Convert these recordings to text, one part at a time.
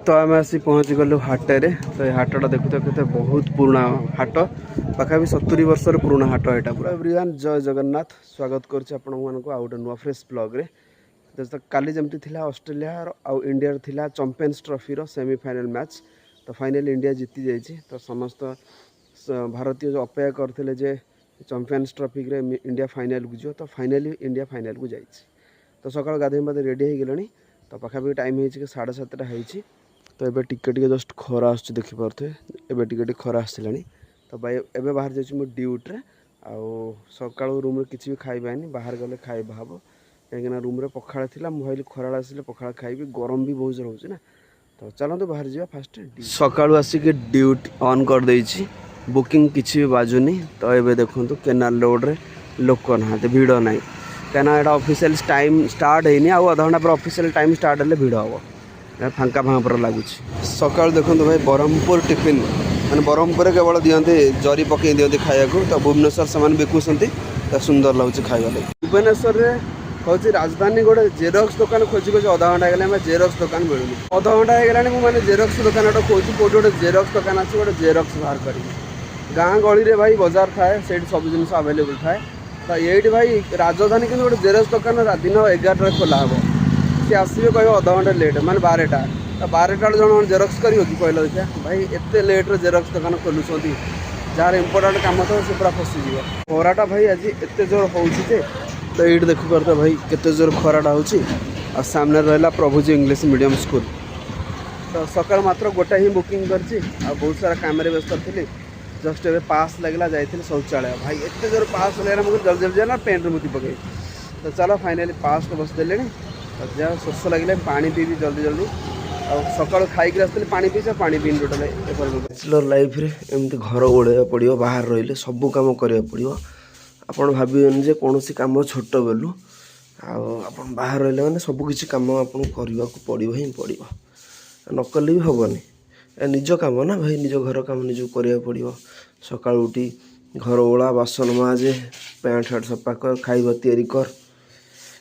तो आम आसी पहुँची गलु हाटे तो ये हाटा देखु के बहुत पुराना हाट पाखा भी 70 वर्षर पुराना हाट यहाँ पूरा एवरीवन जय जगन्नाथ स्वागत करुच्ची आपण मानक आउ गोटे नुआ फ्रेश ब्लॉग तो काली जमती थिला ऑस्ट्रेलिया आउ इंडिया थिला चैंपियंस ट्रॉफी सेमीफाइनल मैच तो फाइनल इंडिया जीति जाइए तो समस्त भारतीय जो अपेक्षा करते जे चैंपियंस ट्रॉफी रे इंडिया फाइनल को जो तो फाइनली इंडिया फाइनल को जाइए तो सकाल गाधे बाधे रेडी हो गले तो पाखापाखि टाइम हो 7:30 होती तो ये टिके जस्ट खरा आस देखिपे एवं टिके खरा आसला तो भाई एवं बाहर जाइए ड्यूट्रे आउ सका रूम किसी भी खाइबानी बाहर गले खाइबा हम कहीं रूम पखाड़ थी मुझे खरा आसिले पखाड़ खाइबी गरम भी बहुत जोर होना तो चलते बाहर जा फास्ट सका आसिक ड्यूटी ऑन कर देछि बुकिंग किसी भी बाजुनी तो ये देखो केनाल रोड्रे लोक ना भिड़ ना कहीं ऑफिशियल टाइम स्टार्ट होनी आधा घंटा पर ऑफिशियल टाइम स्टार्ट हेल्ले भिड़ हम फांका फांका पर लगुच सका देखो भाई ब्रह्मपुर टिफिन मैंने ब्रह्मपुर केवल दिखते जरी पकई दिखती खाया तो भुवनेश्वर से बिकुंट तो सुंदर लगुच खाइबा लगे भुवनेश्वर हूँ राजधानी गोटे जेरक्स दुकान खोजी खोजी अधा घंटा गले जेरक्स दुकान मिलूनी अधा घंटा होगा मैंने जेरक्स दुकान खोजी कौट गोटे जेरक्स दुकान अच्छे गोटे जेरक्स बाहर करी गाँ गली भाई बाजार थाए से सब जिन आवेलेबल थाए तो ये भाई राजधानी कि गोटे जेरक्स दुकान दिन 11 खोला हे सी आसवे कह अधा घंटा लेट मैंने 12टा तो 12टा जन जेरक्स कर कहल देखिए भाई एत लेट्रे जेरक्स दुकान खोलुँच जार इम्पोर्टाट कम तो सी पूरा फसीज खराटा भाई आज एत जोर हो तो ये देखिपार भाई केते जोर खराटा हो सामने रहा प्रभुजी इंग्लिश मीडियम स्कूल तो सकाल मात्र गोटा ही बुकिंग कर बहुत सारा काम व्यस्त थी जस्ट ए पास लगला जाइए शौचालय भाई एत जोर पास लगे मुझे जल्दी जल्दी जाना पेंट मुति पकई तो चलो फाइनाली पास तो बसदे जहाँ शोष लगे पानी पीबी जल्दी जल्दी आ सका खाई आसती पानी पीछे पानी पीन टोटाल बैचलर लाइफ रे एमती घर ओढ़ा पड़ो बाहर रही सबू कम करा पड़ो आपड़ भावन जे कौन कम छोट बेलू आप बाहर रही मैंने सबकि कम आपको करने को पड़ो ही पड़ो नकले भी हेनी निज कम ना भाई निज घर कम निज करा पड़ो सका उठी घर ओला बासन माजे पैंट शर्ट सफा कर खाइबा तैयारी कर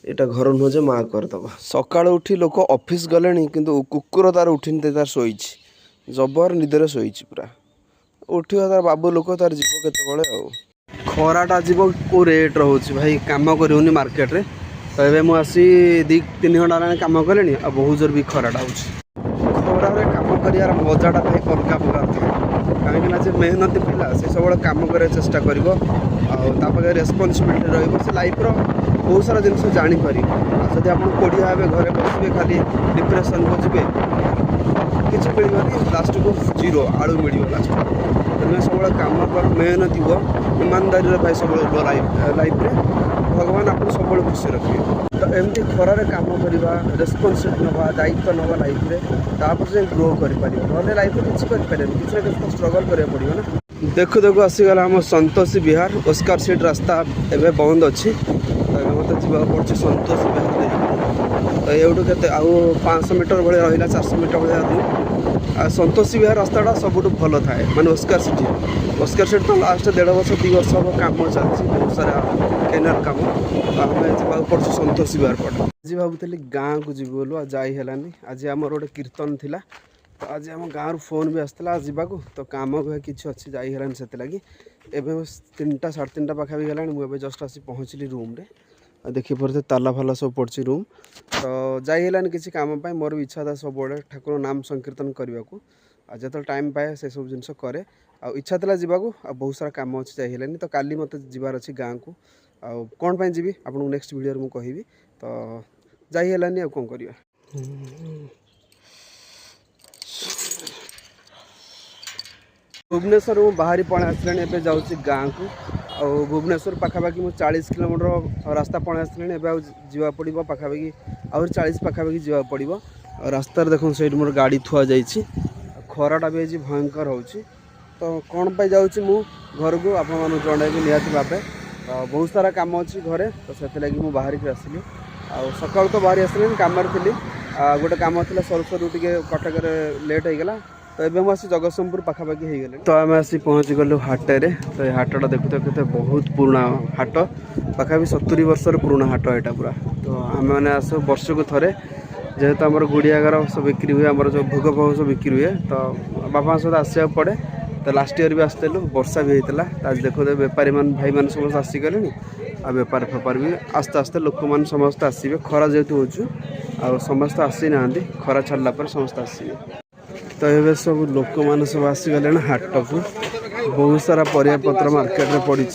यहाँ घर नुह जे माँ करदब सका उठी लोक ऑफिस गले किंतु कुकुर तार उठिन तार शोई जबर निदरे शोई पूरा उठा तार बाबू लोक तार जीव केत खराटा जीव को रेट रोचे भाई कम कर मार्केट रे तो ये मुझे 2-3 घंटा कम कले आ बहुत जोर भी खराटा हो खरारे कम कर मजाटा भाई अलग प्रकार था कहीं मेहनती पिला से सब कम कर चेष्टा कर रेस्पन्सिबिलिटी रही लाइफ बहुत सारा जिन जापर जब आप कोड़िया हे घरे बसवे खाली डिप्रेशन को जी किसी मिलनी लास्ट को जीरो आलू मिल लास्ट तुम्हें सब कम कर मेहनती हो ईमानदारी भाई सब लाइफ रे भगवान आपको सब खुशी रखिए तो एमती खरारे कम करवा रेस्पन्सिबिलिटी नवा दायित्व नवा लाइफ रे तापर से ग्रो कर लाइफ किसी किसी स्ट्रगल करा पड़ो ना देखु देखु आसीगला आम संतोषी विहार ओस्कार सीट रास्ता एवं बंद अच्छी तो मत जावा पड़े संतोषी विहार तो ये के 500 मीटर भाई रहा 400 मीटर भाई दूर संतोषी विहार रास्ताटा सबुठ भल थाए मैंने ओस्कार सीट तो लास्ट 1.5 वर्ष 2 वर्ष हम कम चलती बहुत सारा केनाल कम आम जावा पड़े संतोषी विहार पट आज भावुली गाँव को जी बोलू जाइलानी आज आम गोटे कीर्तन थिला तो आज आम गाँव फोन भी आसला जावाक तो कम भी किसी अच्छी जाइलानी से लगी एवं 3टा 3:30 पाखा भी गला मुझे जस्ट आसी पहुँचली रूम रे देखिए पड़ते ताला फाला सब पड़ी रूम तो जाइलानी किसी कम मोर भी इच्छा था सब ठाकुर नाम संकीर्तन करने को जो टाइम पाए से सब जिन करे आ इच्छा था जावाक बहुत सारा कम अच्छी जाइलानी तो काली मत जीवार अच्छी गाँव को आ कौन पाई जी आपको नेक्स्ट वीडियो मुझे कहबी तो जाइलानी आ कौन कर भुवनेश्वर मु बाहरी पड़े आसलानी एवं जाऊँगी गाँव को और भुवनेश्वर पाखापाखि मु 40 किलोमीटर रास्ता पड़े आसलानी एवं जावा पड़ो पाखापाखि आहुरी 40 पाखापाखि जावा पड़ो रास्तार देखो से मोर गाड़ी थुआ जाइए खराटा भी आज भयंकर हो तो कौन पाई जाऊँगी मु घर को आप जनइबी निहती भावे बहुत सारा कम अच्छी घरे तो से लगी मुझे बाहर की आसली आ सका तो बाहरी आसली कम थी गोटे कम था सर सर टे कटक लेट होगला तो ये मुझे जगतसिंहपुर पाखापाखि हो गले तो आम आसी पहुँची गलु हाटे तो ये हाटा देखु के बहुत पुराना हाट पाखा भी 70 वर्षर पुराना हाट यहाँ पूरा तो आम मैंने आस वर्ष को थे जेहेतु आम गुड़िया घर सब बिक्री हुए आम जो भोग भोग सब बिक्री हुए तो बापा सहित आसवाक पड़े तो लास्ट ईयर भी आसलु वर्षा भी होता आज देखो बेपारी मान भाई मान समस्त आसीगले आ बेपार फेपार भी आस्ते आस्ते लोक मैंने समस्त आसवे खरा जेहेतु हो समस्त आसी ना खरा छाड़ा पर समस्त आसवे तो ये सब लोक मैंने सब आसीगले हाट को बहुत सारा परिया पत्र मार्केट में पड़ी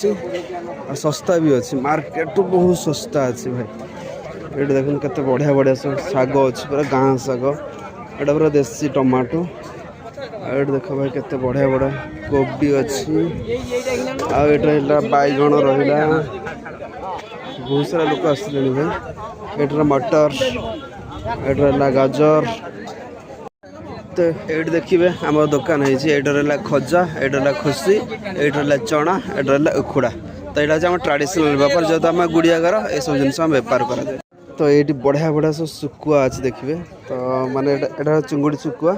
सस्ता भी अच्छी मार्केट तो बहुत सस्ता अच्छी भाई ये देखो केते बढ़िया बढ़िया सब शाग अच्छी पूरा गाँ शाग एटा पूरा देसी टमाटो ये देख भाई केते बढ़िया बढ़िया कोबी अच्छी आटा बैगण रहा बहुत सारा लोक आसले भाई ये मटर ये गाजर तो ये देखिए आम दुकान है खजा ये खुशी ये चना ये उखुड़ा तो यहाँ हूँ ट्रेडिशनल बेपार जो आम गुड़िया घर ये सब जिन बेपार कराए तो ये बढ़िया बढ़िया सब सुकुआ अच्छे देखिए तो माने यहाँ चिंगुड़ी सुकुआ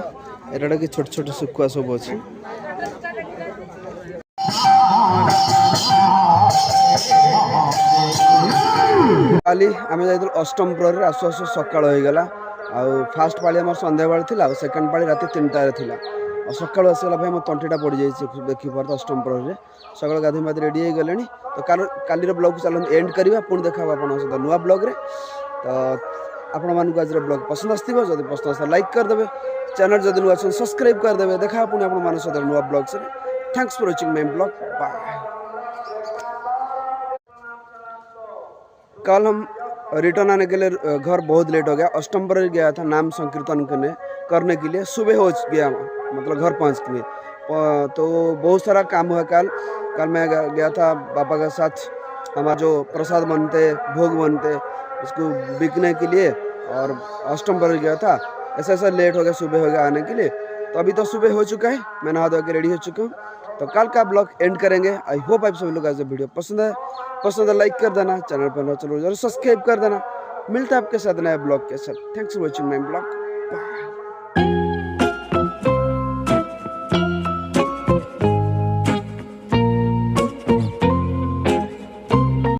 यहाँ कि छोट छोट सुकुआ सब अच्छी काली आम जा अष्टम प्रहरी आसु आसु सकाल हो गला फास्ट पाली आम संध्या बेले थी सेकेंड पाली रात 3टार थी सकाल आसगला भाई मो तंटीटा पड़ जाए देखी पार अष्टम प्रहरी सकाल गाधी माधी रेडी हो गले तो काली ब्लॉग चलो एंड करवा पुणी देखा आप नुआ ब्लॉग तो आपण मानक आज ब्लॉग पसंद आसो जब पसंद आस लाइक करदे चैनल जब नुआ सब्सक्राइब करदे देखा पुणी आप नुआ ब्लॉग से thanks for watching my blog bye. कल हम रिटर्न आने के लिए घर बहुत लेट हो गया अष्टम पर गया था नाम संकीर्तन करने के लिए सुबह हो गया मतलब घर पहुँच के लिए तो बहुत सारा काम हुआ कल मैं गया था पापा के साथ हमारा जो प्रसाद बनते भोग बनते उसको बिकने के लिए और अष्टम पर गया था ऐसा ऐसा लेट हो गया सुबह हो गया आने के लिए तो अभी तो सुबह हो चुका है मैं नहा धो के रेडी हो चुका हूँ तो कल का ब्लॉग एंड करेंगे। आई होप आप सभी लोग आज वीडियो पसंद है लाइक कर देना चैनल पर चलो जरूर सब्सक्राइब कर देना मिलता है आपके साथ नया ब्लॉग के साथ। Thanks for watching my blog bye.